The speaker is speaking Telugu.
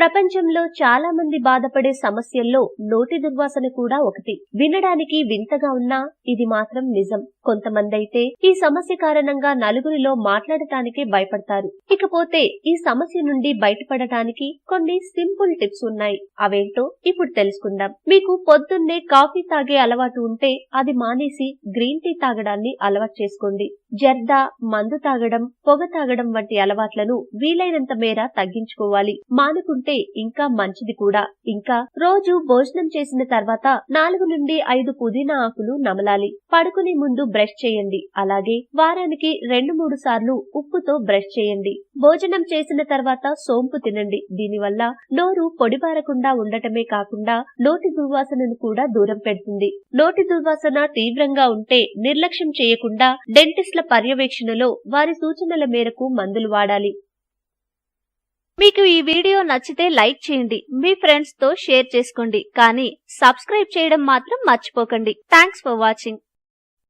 ప్రపంచంలో చాలా మంది బాధపడే సమస్యల్లో నోటి దుర్వాసన కూడా ఒకటి. వినడానికి వింతగా ఉన్నా ఇది మాత్రం నిజం. కొంతమందైతే ఈ సమస్య కారణంగా నలుగురిలో మాట్లాడటానికి భయపడతారు. ఇకపోతే ఈ సమస్య నుండి బయటపడటానికి కొన్ని సింపుల్ టిప్స్ ఉన్నాయి. అవేంటో ఇప్పుడు తెలుసుకుందాం. మీకు పొద్దున్నే కాఫీ తాగే అలవాటు ఉంటే అది మానేసి గ్రీన్ టీ తాగడాన్ని అలవాటు చేసుకోండి. జర్దా, మందు తాగడం, పొగ తాగడం వంటి అలవాట్లను వీలైనంత మేర తగ్గించుకోవాలి. మానుకుంటే ఇంకా మంచిది కూడా. ఇంకా రోజు భోజనం చేసిన తర్వాత 4 నుండి 5 పుదీనా ఆకులు నమలాలి. పడుకునే ముందు బ్రష్ చేయండి. అలాగే వారానికి 2-3 సార్లు ఉప్పుతో బ్రష్ చేయండి. భోజనం చేసిన తర్వాత సోంపు తినండి. దీనివల్ల నోరు పొడిబారకుండా ఉండటమే కాకుండా నోటి దుర్వాసనను కూడా దూరం పెడుతుంది. నోటి దుర్వాసన తీవ్రంగా ఉంటే నిర్లక్ష్యం చేయకుండా డెంటిస్ట్ల పర్యవేక్షణలో వారి సూచనల మేరకు మందులు వాడాలి. మీకు ఈ వీడియో నచ్చితే లైక్ చేయండి, మీ ఫ్రెండ్స్ తో షేర్ చేసుకోండి, కానీ సబ్స్క్రైబ్ చేయడం మాత్రం మర్చిపోకండి. Thanks for watching.